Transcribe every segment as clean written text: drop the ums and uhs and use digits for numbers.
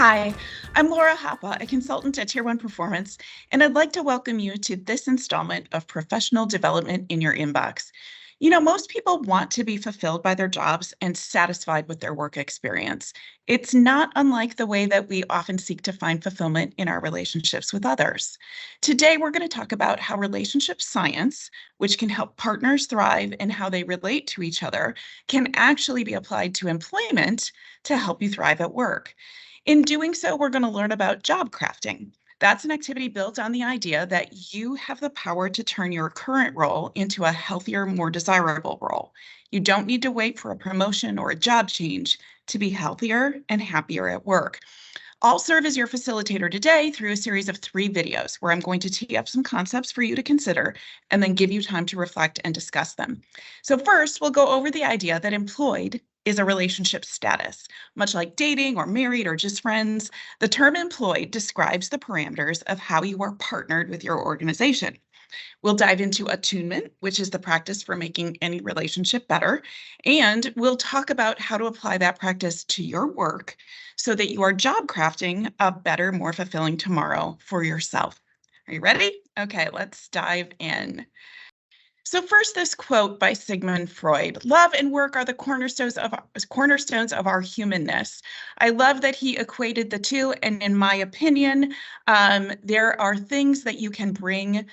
Hi, I'm Laura Hoppa, a consultant at TiER1 Performance, and I'd like to welcome you to this installment of Professional Development in Your Inbox. Most people want to be fulfilled by their jobs and satisfied with their work experience. It's not unlike the way that we often seek to find fulfillment in our relationships with others. Today, we're going to talk about how relationship science, which can help partners thrive and how they relate to each other, can actually be applied to employment to help you thrive at work. In doing so, we're going to learn about job crafting. That's an activity built on the idea that you have the power to turn your current role into a healthier, more desirable role. You don't need to wait for a promotion or a job change to be healthier and happier at work. I'll serve as your facilitator today through a series of 3 videos where I'm going to tee up some concepts for you to consider and then give you time to reflect and discuss them. So first, we'll go over the idea that employed is a relationship status. Much like dating or married or just friends, the term employed describes the parameters of how you are partnered with your organization. We'll dive into attunement, which is the practice for making any relationship better. And we'll talk about how to apply that practice to your work so that you are job crafting a better, more fulfilling tomorrow for yourself. Are you ready? Okay, let's dive in. So first, this quote by Sigmund Freud: "Love and work are the cornerstones of our humanness." I love that he equated the two, and in my opinion, there are things that you can bring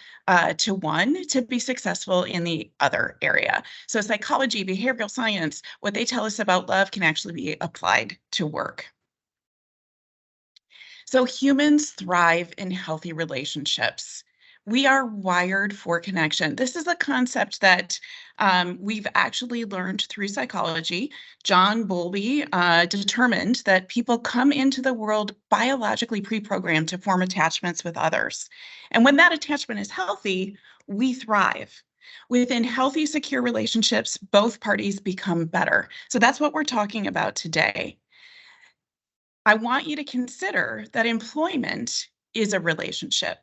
to one to be successful in the other area. So psychology, behavioral science, what they tell us about love can actually be applied to work. So humans thrive in healthy relationships. We are wired for connection. This is a concept that we've actually learned through psychology. John Bowlby determined that people come into the world biologically pre-programmed to form attachments with others. And when that attachment is healthy, we thrive. Within healthy, secure relationships, both parties become better. So that's what we're talking about today. I want you to consider that employment is a relationship.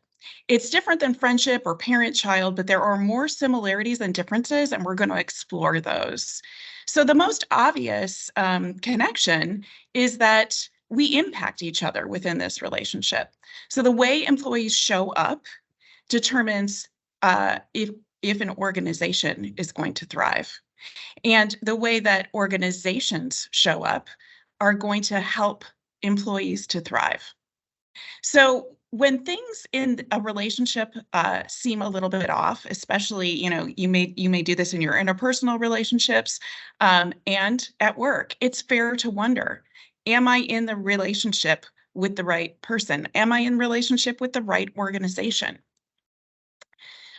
It's different than friendship or parent-child, but there are more similarities than differences, and we're going to explore those. So the most obvious connection is that we impact each other within this relationship. So the way employees show up determines if an organization is going to thrive. And the way that organizations show up are going to help employees to thrive. So when things in a relationship seem a little bit off, especially, you may do this in your interpersonal relationships and at work, it's fair to wonder, am I in the relationship with the right person? Am I in relationship with the right organization?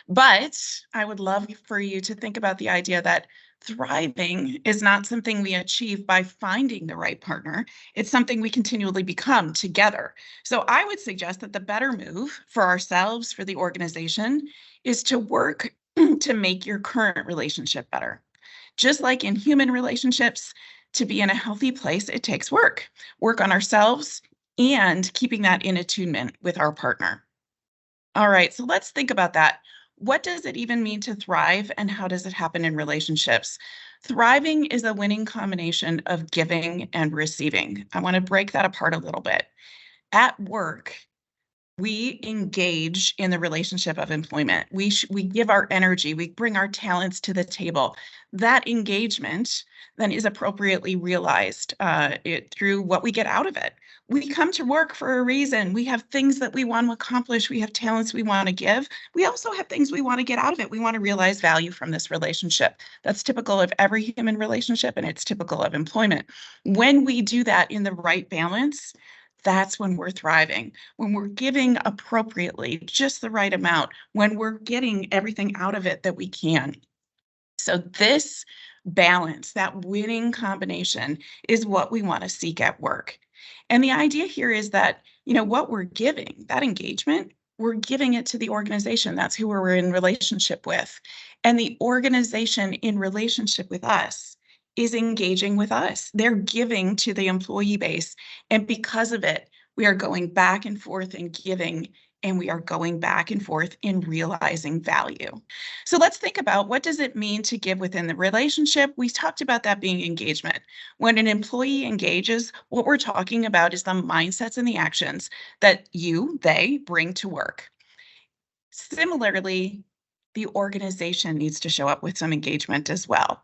But I would love for you to think about the idea that thriving is not something we achieve by finding the right partner. It's something we continually become together. So I would suggest that the better move for ourselves, for the organization, is to work to make your current relationship better. Just like in human relationships, to be in a healthy place, it takes work on ourselves and keeping that in attunement with our partner. All right, so let's think about that. What does it even mean to thrive, and how does it happen in relationships? Thriving is a winning combination of giving and receiving. I want to break that apart a little bit. At work, we engage in the relationship of employment. We give our energy, we bring our talents to the table. That engagement then is appropriately realized through what we get out of it. We come to work for a reason. We have things that we want to accomplish. We have talents we want to give. We also have things we want to get out of it. We want to realize value from this relationship. That's typical of every human relationship, and it's typical of employment. When we do that in the right balance, that's when we're thriving, when we're giving appropriately, just the right amount, when we're getting everything out of it that we can. So this balance, that winning combination, is what we want to seek at work. And the idea here is that, what we're giving, that engagement, we're giving it to the organization. That's who we're in relationship with. And the organization in relationship with us is engaging with us. They're giving to the employee base. And because of it, we are going back and forth and giving and we are going back and forth in realizing value. So let's think about, what does it mean to give within the relationship? We talked about that being engagement. When an employee engages, what we're talking about is the mindsets and the actions that they bring to work. Similarly, the organization needs to show up with some engagement as well.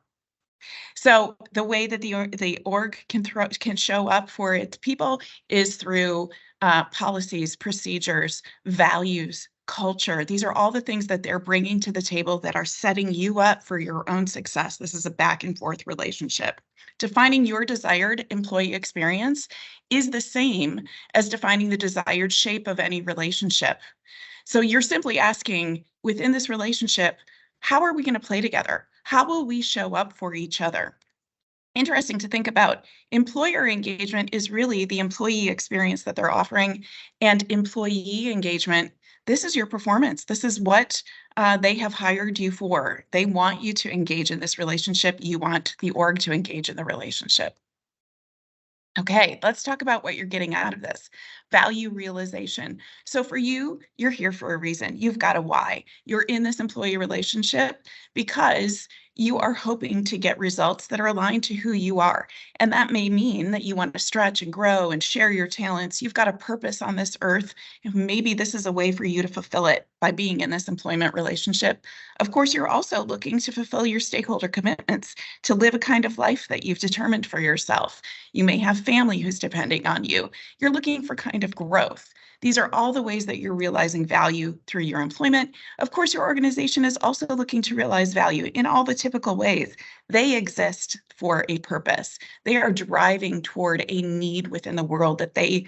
So the way that the org can show up for its people is through policies, procedures, values, culture. These are all the things that they're bringing to the table that are setting you up for your own success. This is a back and forth relationship. Defining your desired employee experience is the same as defining the desired shape of any relationship. So you're simply asking, within this relationship, how are we going to play together? How will we show up for each other? Interesting to think about. Employer engagement is really the employee experience that they're offering, and employee engagement, this is your performance. This is what they have hired you for. They want you to engage in this relationship. You want the org to engage in the relationship. Okay, let's talk about what you're getting out of this. Value realization. So for you, you're here for a reason. You've got a why. You're in this employee relationship because you are hoping to get results that are aligned to who you are. And that may mean that you want to stretch and grow and share your talents. You've got a purpose on this earth. And maybe this is a way for you to fulfill it by being in this employment relationship. Of course, you're also looking to fulfill your stakeholder commitments, to live a kind of life that you've determined for yourself. You may have family who's depending on you. You're looking for kind of growth. These are all the ways that you're realizing value through your employment. Of course, your organization is also looking to realize value in all the typical ways. They exist for a purpose. They are driving toward a need within the world that the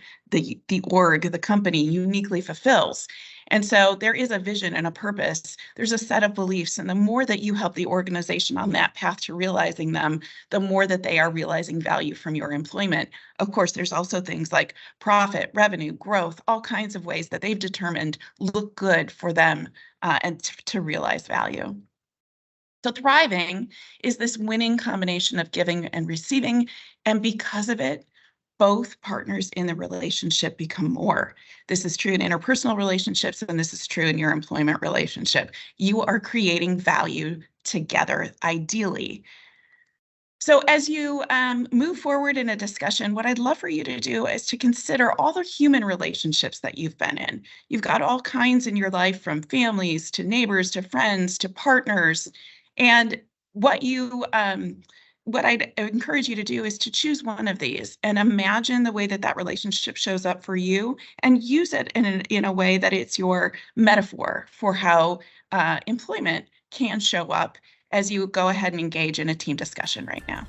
org, the company, uniquely fulfills. And so there is a vision and a purpose. There's a set of beliefs. And the more that you help the organization on that path to realizing them, the more that they are realizing value from your employment. Of course, there's also things like profit, revenue, growth, all kinds of ways that they've determined look good for them and to realize value. So thriving is this winning combination of giving and receiving. And because of it, both partners in the relationship become more. This is true in interpersonal relationships, and this is true in your employment relationship. You are creating value together, ideally. So as you move forward in a discussion, what I'd love for you to do is to consider all the human relationships that you've been in. You've got all kinds in your life, from families to neighbors to friends to partners. And what I'd encourage you to do is to choose one of these and imagine the way that that relationship shows up for you, and use it in a way that it's your metaphor for how employment can show up as you go ahead and engage in a team discussion right now.